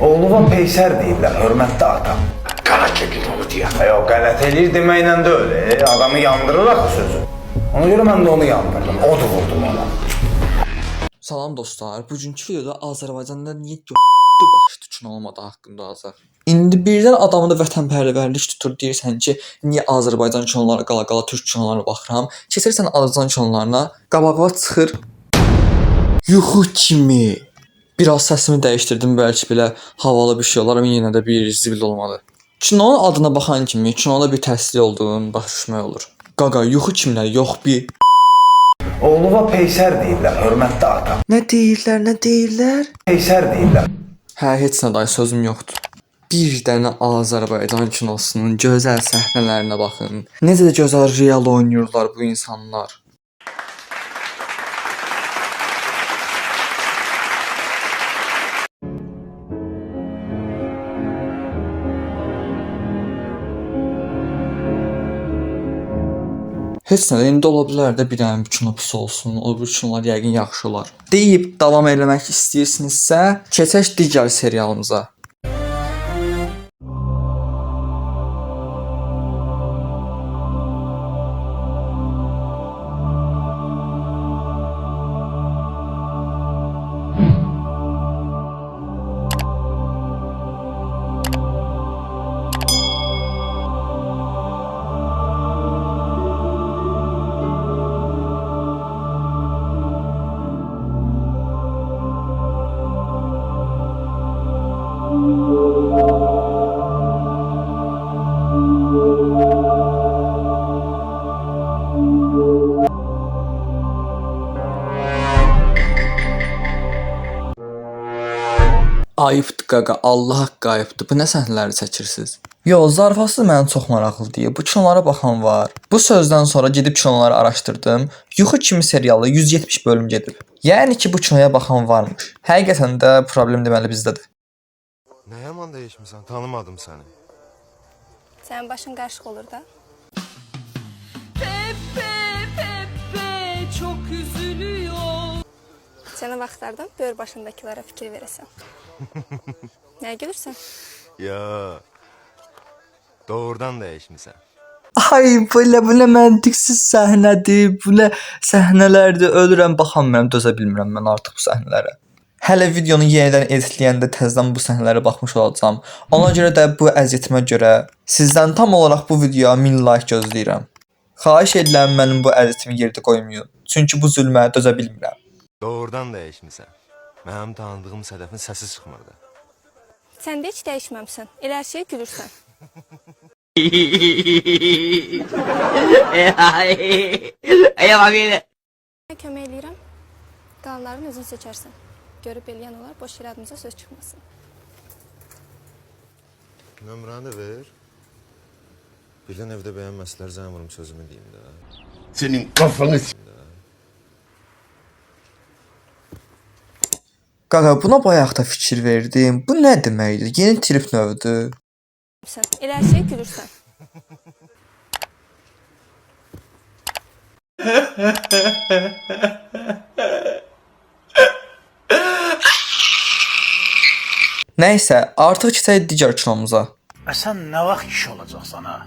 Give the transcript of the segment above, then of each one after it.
Oğluma Peysər deyirlər, hörmətli atam. Qara çəkil onu deyəm. Yox, qələt eləyir deməklə də öyle. Adamı yandırır axı sözü. Ona görə mən də onu yandırdım. O da vurdum ona. Salam dostlar, bugünkü videoda Azərbaycanda niyə götü baş tutun olmadı haqqında azar. İndi birdən adamı da vətənpərvərlik tutur, deyirsən ki, niyə Azərbaycan kanalları qala-qala türk kanallarına baxıram. Keçirsən Azərbaycan kanallarına, qabağıma çıxır yuxu kimi. Biraz səsimi dəyişdirdim, bəlkə belə havalı bir şey olar, amma yenə də bir zibil olmadı. Kinonun adına baxan kimi, kinoda bir təsir olduğunu başa düşmək olur. Qaqa, yuxu kimlər, yox bir Oğluma Peysər deyirlər, hörmətli atam. Nə deyirlər, nə deyirlər? Peysər deyirlər. Hə, heç nə day sözüm yoxdur. Bir dənə Azərbaycan kinosunun gözəl səhnələrinə baxın. Necə də gözəl real oynayırlar bu insanlar. Heç nə də indi ola bilər də bir dənə bir kino pis olsun, o bir kinolar yəqin yaxşı olar. Deyib davam eləmək istəyirsinizsə, keçək digər serialımıza. Ayıbdır qaqa, Allah haqqı ayıbdır. Bu nə səhnələri çəkirsiniz? Yox, zarafası mənə çox maraqlı deyil. Bu kinolara baxan var. Bu sözdən sonra gedib kinoları araşdırdım. Yuxu kimi serialı 170 bölüm gedib. Yəni ki, bu kinoya baxan varmış. Həqiqətən də problem deməli bizdədir. Nə yaman dəyişmisən, tanımadım səni. Sənin başın qarışıq olur da. Pepe, Pepe çok üzülüyor. Sənə vaxtlardan böyür başındakilara fikir verəsən. Nəyə gülürsən? Ya, doğrudan dəyişmisən. Ay, bu nə məntiqsiz səhnədir. Bu nə səhnələrdir. Ölürəm, baxamıram, dözə bilmirəm mən artıq bu səhnələrə. Hələ videonu yenidən editləyəndə təzədən bu səhnələrə baxmış olacağam. Ona görə də bu əziyyətimə görə sizdən tam olaraq bu videoya 1000 like gözləyirəm. Xahiş edirəm mənim bu əziyyətimi yerdə qoymayın. Çünki bu zülmə dözə bilmirəm. Doğrudan dəyişmisən. Mənim tanıdığım Sədəfin səsi çıxmırdı. Sən də heç dəyişməmsən. Elə hər şeyə gülürsən. Mən kömək eləyirəm. Qalanlarını özün seçərsən. Görüb eləyən olar, boş yer adımıza söz çıxmasın. Nömrəni də ver. Bilən evdə bəyənməsələr zəng vurum sözümü deyim də. Senin kafanı Qaqa, buna bayaq da fikir verdim. Bu nə deməkdir? Yeni trip növüdür. Sən elə hər şeyə gülürsən. Nəysə, artıq keçək digər kinomuza. Sən nə vaxt kişi olacaqsan ha?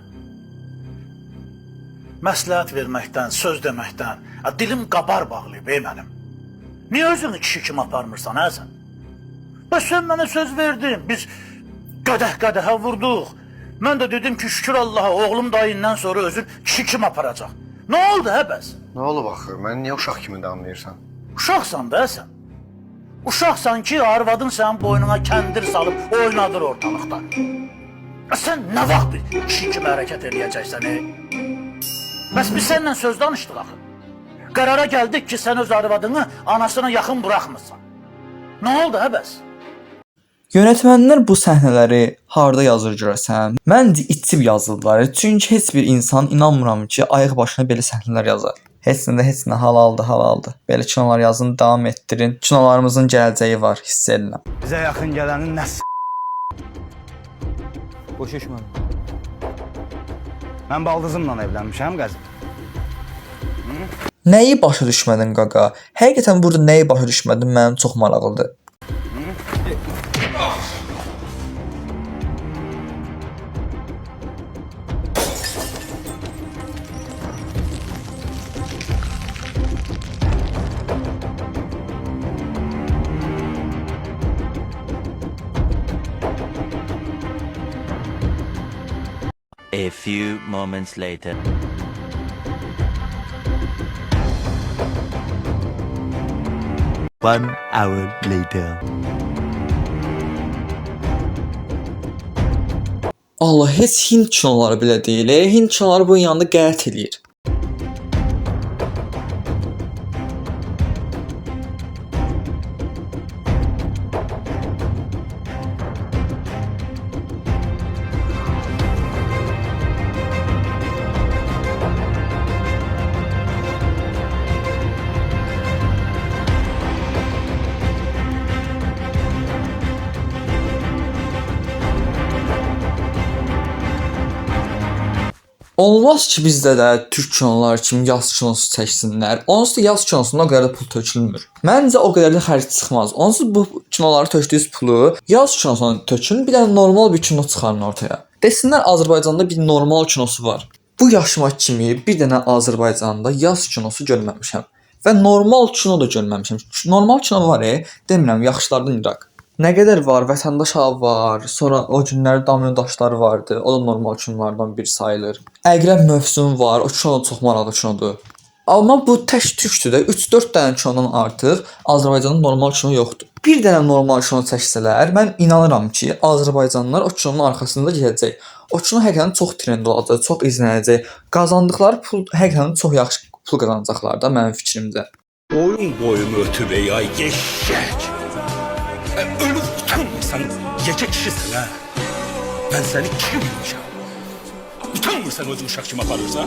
Məsləhət verməkdən, söz deməkdən, dilim qabar bağlayıb mənim. Niyə özünü kişi kimi aparmırsan hə sən? Bəs sən mənə söz verdin, biz qədəh-qədəhə vurduq. Mən də dedim ki, şükür Allaha, oğlum dayından sonra özün kişi kimi aparacaq. Nə oldu hə bəs? Nə olub axı? Məni niyə uşaq kimi danlayırsan? Uşaqsan da sən. Uşaqsan ki, arvadın sənin boynuna kəndir salıb oynadır ortalıqda. Sən nə vaxt kişi kimi hərəkət eləyəcəksən? Bəs biz səninlə söz danışdıq axı. Qərara gəldik ki, sən öz arvadını anasına yaxın buraxmırsan. Nə oldu hə bəs? Yönetmenlər bu səhnələri harda yazır görəsən? Məncə itib yazırlar. Çünki heç bir insan inanmıram ki, ayıq başına belə səhnələr yazar. Heç nə halaldır. Belə kinolar yazın, davam etdirin. Kinolarımızın gələcəyi var, hiss edirəm. Bizə yaxın gələnin nə Boş işmən. Mən baldızımla evlənmişəm qəzət. Nəyi başa düşmədin qaqa? Həqiqətən burada nəyi başa düşmədin mənim çox maraqlıdır. A few moments later. One hour later. Allah, heç Hind kinoları belə deyil. Hind kinoları bunun yanında qət eləyir. Olmaz ki, bizdə də türk kinoları kimi yaz kinosu çəksinlər. Onsuz da yaz kinosunda o qədər də pul tökülmür. Məncə o qədər də xərc çıxmaz. Onsuz bu kinoları tökdüyünüz pulu yaz kinosuna tökün, bir də normal bir kino çıxarın ortaya. Desinlər Azərbaycanda bir normal kinosu var. Bu yaşıma kimi bir dənə Azərbaycanda yaz kinosu görməmişəm və normal kino da görməmişəm. Normal kino var, demirəm, yaxşılardan iraq. Nə qədər var? Vətəndaş ağı var. Sonra o günlər Domino daşları vardı. O da normal kinolardan biri sayılır. Əqrəb mövsüm var. O kino da çox maraqlı kinodur. Amma bu tək türkdür də. 3-4 dənə kinodan artıq Azərbaycanda normal kino yoxdur. Bir dənə normal kino çəksələr, mən inanıram ki, Azərbaycanlılar o kinonun arxasında gedəcək. O kino həqiqətən çox trend olacaq, çox izlənəcək. Qazandıqları pul həqiqətən çox yaxşı pul qazanacaqlar da mənim fikrimcə. Oyun boyumu ötüb ay eşek. Ölüp utanmırsan gece kişisin ha. Ben seni kim bilmişim? Utanmırsan özün uşaq kimi aparırsa?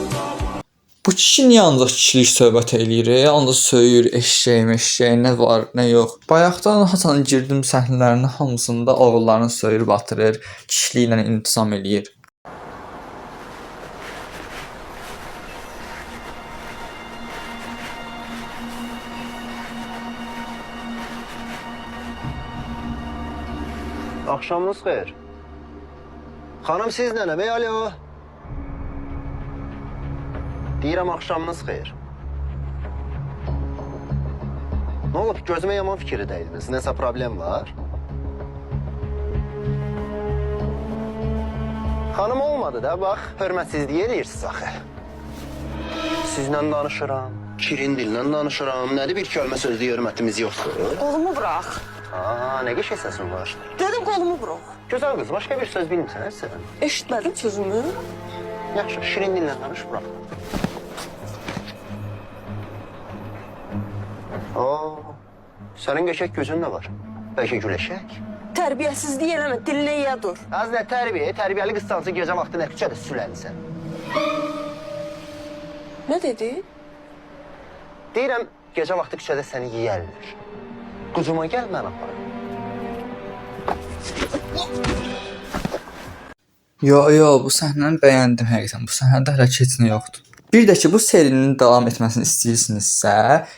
Bu kişi niyə ancaq kişilik söhbət eləyir? Ancaq söyür, eşşək, nə var, nə yox. Bayaqdan Hasan girdim səhnələrin hamısında oğullarını söyür, batırır, kişiliklə intisam eləyir. Axşamınız xeyir. Xanım siz nənəm, alo. Deyirəm axşamınız xeyir. Nə olub, gözümə yaman fikri dəydiniz, nəsə problem var? Xanım olmadı da, bax, hörmətsizliyi eləyirsiniz axı. Sizlə danışıram, kirin dillə danışıram, nədir bir kölmə sözlü hörmətimiz yoxdur? Kolumu bırak. Aa, nə qəşəng səsin var. Dedim kolumu bırak. Gözəl qız, başqa bir söz bilmirsən, sən? Eşitmedim sözümü. Yaxşı, şirin dillə danış, bırak. Oo, sənin qəşəng gözün də var. Bəlkə güləşək? Terbiyesizliği eleme, diline iyi dur. Az nə tərbiyə, tərbiyəli qızsansa gecə vaxtı nə küçədə süləlisən. Ne dedi? Deyirəm, gecə vaxtı küçədə səni yeyərlər. Qucuma gəl, mən aparım. Yo, bu səhnəni bəyəndim həqiqətən. Bu səhnədə hələ heç nə yoxdur. Bir də ki, bu serinin davam etməsini istəyirsinizsə,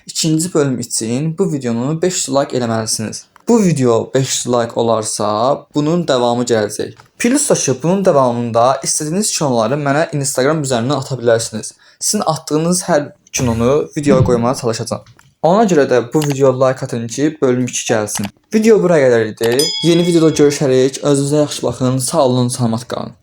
ikinci bölüm üçün bu videonu 500 like eləməlisiniz. Bu video 500 like olarsa, bunun davamı gələcək. Plus da ki, bunun davamında istədiyiniz kinoları mənə Instagram üzərindən ata bilərsiniz. Sizin atdığınız hər kinonu videoya qoymağa çalışacağam. Ona görə də bu videoya like atın ki, bölüm 2 gəlsin. Video buraya qədər idi. Yeni videoda görüşərik. Özünüzə yaxşı baxın. Sağ olun, salamat qalın.